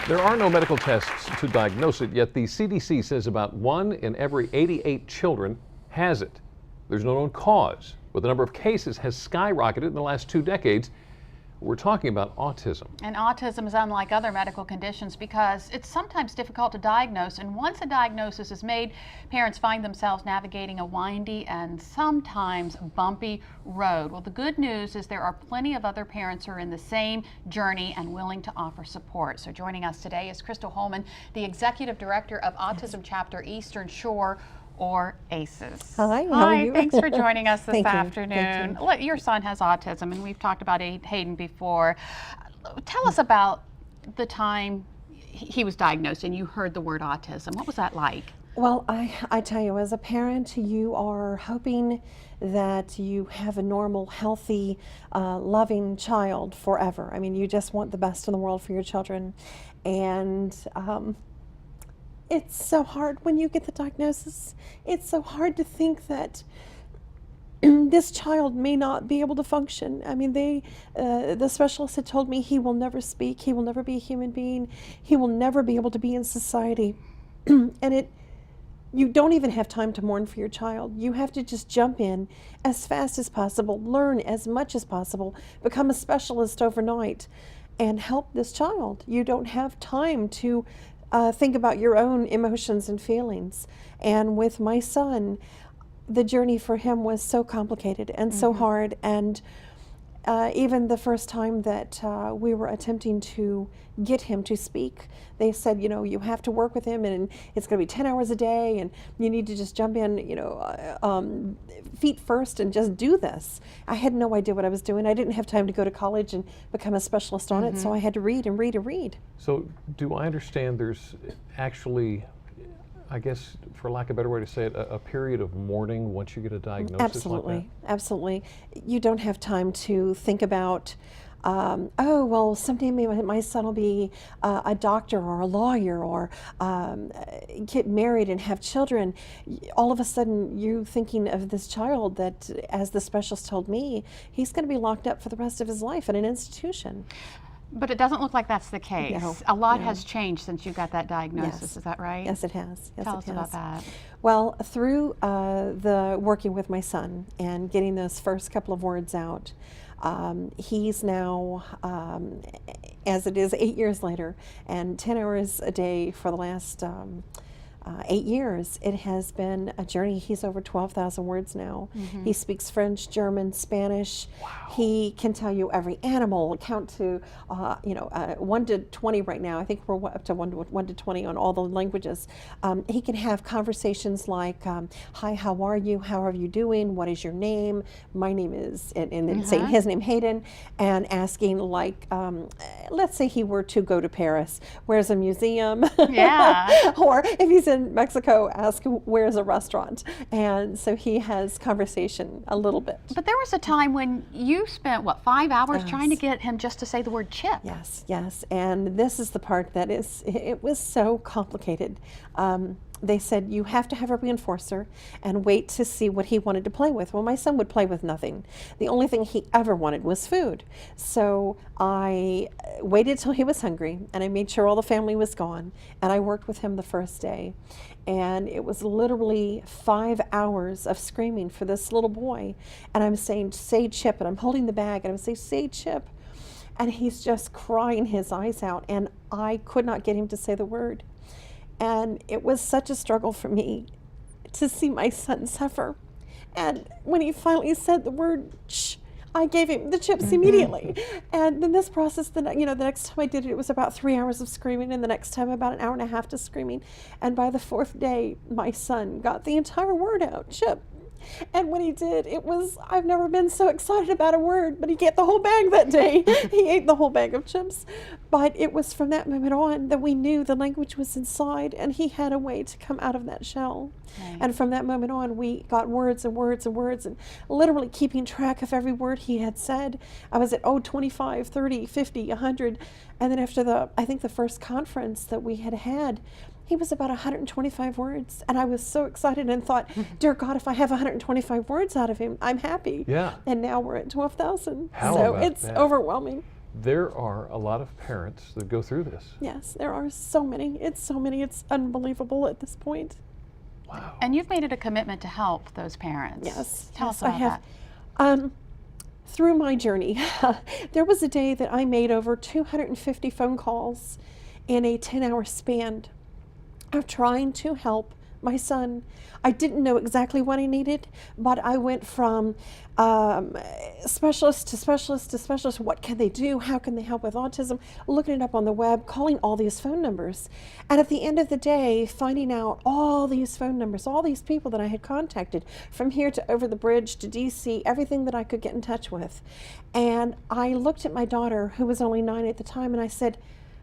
There are no medical tests to diagnose it, yet the CDC says about 1 in every 88 children has it. There's no known cause, but the number of cases has skyrocketed in the last 2 decades. We're talking about autism. And autism is unlike other medical conditions because it's sometimes difficult to diagnose, and once a diagnosis is made, parents find themselves navigating a windy and sometimes bumpy road. Well, the good news is there are plenty of other parents who are in the same journey and willing to offer support. So joining us today is Crystal Holman, the Executive Director of Autism Chapter Eastern Shore, or ACEs. Hi, how are you? Thanks for joining us this Thank you. afternoon. Thank you. Look, your son has autism, and we've talked about Hayden before. Tell us about the time he was diagnosed and you heard the word autism. What was that like? Well, I tell you, as a parent, you are hoping that you have a normal, healthy, loving child forever. I mean, you just want the best in the world for your children. And it's so hard when you get the diagnosis. It's so hard to think that this child may not be able to function. I mean, the specialist had told me he will never speak, he will never be a human being, he will never be able to be in society. And you don't even have time to mourn for your child. You have to just jump in as fast as possible, learn as much as possible, become a specialist overnight, and help this child. You don't have time to think about your own emotions and feelings. And with my son, the journey for him was so complicated and so hard. And even the first time that we were attempting to get him to speak, they said, you know, you have to work with him and it's going to be 10 hours a day and you need to just jump in, you know, feet first and just do this. I had no idea what I was doing. I didn't have time to go to college and become a specialist on it, so I had to read and read and read. So do I understand there's actually, I guess, for lack of a better way to say it, a period of mourning once you get a diagnosis? Absolutely, like that? Absolutely. You don't have time to think about, oh, well, someday maybe my son will be a doctor or a lawyer or get married and have children. All of a sudden, you're thinking of this child that, as the specialist told me, he's going to be locked up for the rest of his life in an institution. But it doesn't look like that's the case. No, a lot has changed since you got that diagnosis, Yes. Is that right? Yes, it has. Yes, Tell it us has. about that. Well, through the working with my son and getting those first couple of words out, he's now, as it is 8 years later, and 10 hours a day for the last 8 years, it has been a journey. He's over 12,000 words now. He speaks French, German, Spanish. Wow. He can tell you every animal, count to, 1 to 20 right now. I think we're up to 1 to 20 on all the languages. He can have conversations like, hi, how are you? How are you doing? What is your name? My name is, and then saying his name, Hayden, and asking like, let's say he were to go to Paris, where's a museum? Yeah. Or if he's in Mexico, ask where's a restaurant. And so he has conversation a little bit. But there was a time when you spent, what, 5 hours trying to get him just to say the word chip? Yes, yes. And this is the part that it was so complicated. They said you have to have a reinforcer and wait to see what he wanted to play with. Well, my son would play with nothing. The only thing he ever wanted was food. So I waited till he was hungry and I made sure all the family was gone, and I worked with him the first day. And it was literally 5 hours of screaming for this little boy. And I'm saying, say Chip, and I'm holding the bag and I'm saying, say Chip. And he's just crying his eyes out, and I could not get him to say the word. And it was such a struggle for me to see my son suffer. And when he finally said the word shh, I gave him the chips immediately. And then this process, the next time I did it, it was about 3 hours of screaming, and the next time about an hour and a half to screaming. And by the 4th day, my son got the entire word out, chip. And when he did, I've never been so excited about a word, but he ate the whole bag that day. He ate the whole bag of chips. But it was from that moment on that we knew the language was inside, and he had a way to come out of that shell. Right. And from that moment on, we got words and words and words, and literally keeping track of every word he had said. I was at 25, 30, 50, 100. And then after I think the first conference that we had, he was about 125 words, and I was so excited and thought, dear God, if I have 125 words out of him, I'm happy. Yeah. And now we're at 12,000. How so about it's that? overwhelming. There are a lot of parents that go through this. Yes, there are so many. It's unbelievable at this point. Wow. And you've made it a commitment to help those parents. Yes. Tell yes, us about I have. that. Through my journey, there was a day that I made over 250 phone calls in a 10-hour span of trying to help my son. I didn't know exactly what he needed, but I went from specialist to specialist to specialist. What can they do? How can they help with autism? Looking it up on the web, calling all these phone numbers. And at the end of the day, finding out all these phone numbers, all these people that I had contacted from here to over the bridge to DC, everything that I could get in touch with. And I looked at my daughter, who was only 9 at the time, and I said,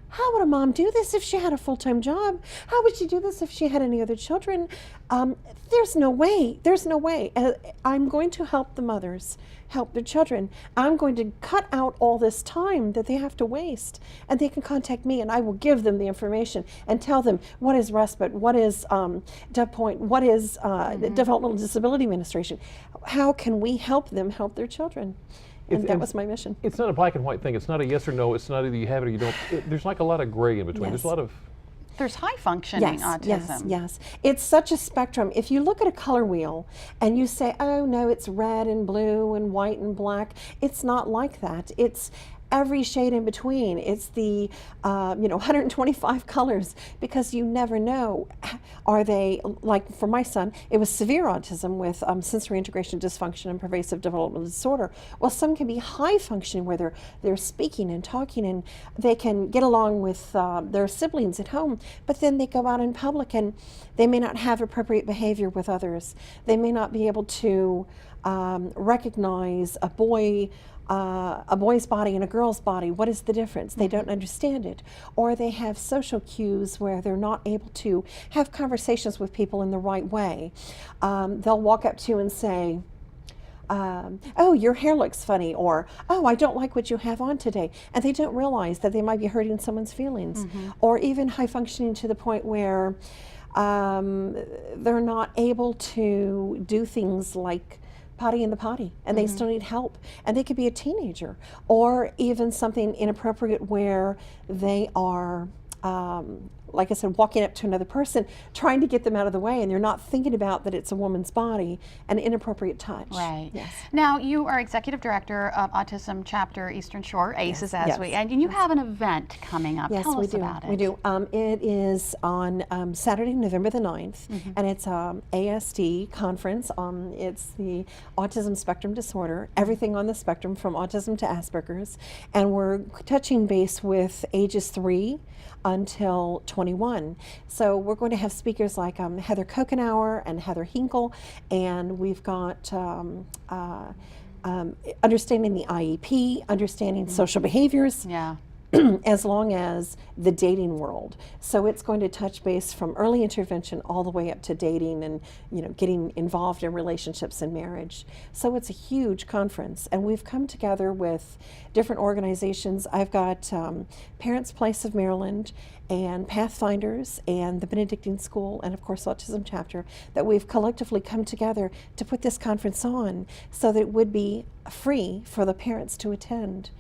how would a mom do this if she had a full-time job? How would she do this if she had any other children? There's no way. There's no way. I'm going to help the mothers help their children. I'm going to cut out all this time that they have to waste, and they can contact me, and I will give them the information and tell them what is respite, what is Dove Point, what is the Developmental Disability Administration. How can we help them help their children? And that was my mission. It's not a black and white thing. It's not a yes or no. It's not either you have it or you don't. There's like a lot of gray in between. Yes. There's a lot of... There's high functioning Yes, autism. yes. It's such a spectrum. If you look at a color wheel and you say, oh no, it's red and blue and white and black, it's not like that. It's every shade in between. It's the 125 colors, because you never know. Are they, like for my son, it was severe autism with sensory integration dysfunction and pervasive developmental disorder. Well, some can be high functioning where they're speaking and talking and they can get along with their siblings at home, but then they go out in public and they may not have appropriate behavior with others. They may not be able to recognize a boy's body and a girl's body. What is the difference? They don't understand it. Or they have social cues where they're not able to have conversations with people in the right way. They'll walk up to you and say, oh, your hair looks funny, or, oh, I don't like what you have on today. And they don't realize that they might be hurting someone's feelings. Or even high functioning to the point where they're not able to do things like potty in the potty, and they still need help. And they could be a teenager, or even something inappropriate where they are, like I said, walking up to another person, trying to get them out of the way, and you're not thinking about that it's a woman's body, an inappropriate touch. Right. Yes. Now, you are Executive Director of Autism Chapter Eastern Shore, ACES, and you have an event coming up. Yes, Tell we us do. about it. We do. It is on Saturday, November the 9th, and it's ASD conference. It's the Autism Spectrum Disorder, everything on the spectrum from autism to Asperger's, and we're touching base with ages 3 until 21. So we're going to have speakers like Heather Kokenauer and Heather Hinkle, and we've got understanding the IEP, understanding social behaviors, Yeah. as long as the dating world. So it's going to touch base from early intervention all the way up to dating and getting involved in relationships and marriage. So it's a huge conference, and we've come together with different organizations. I've got Parents Place of Maryland and Pathfinders and the Benedictine School and of course Autism Chapter, that we've collectively come together to put this conference on so that it would be free for the parents to attend.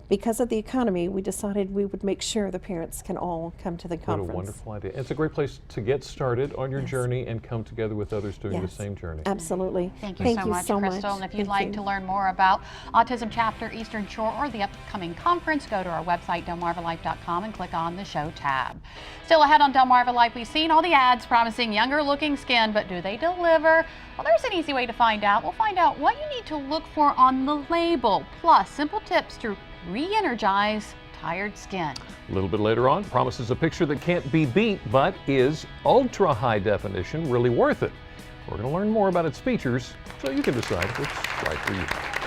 Because of the economy, we decided we would make sure the parents can all come to the conference. What a wonderful idea. It's a great place to get started on your journey and come together with others doing the same journey. Absolutely. Thank you so much, Crystal. And if you'd like to learn more about Autism Chapter Eastern Shore or the upcoming conference, go to our website, delmarvalife.com, and click on the show tab. Still ahead on Delmarva Life, we've seen all the ads promising younger looking skin, but do they deliver? Well, there's an easy way to find out. We'll find out what you need to look for on the label, plus simple tips to re-energize tired skin. A little bit later on, promises a picture that can't be beat, but is ultra high definition really worth it? We're going to learn more about its features so you can decide if it's right for you.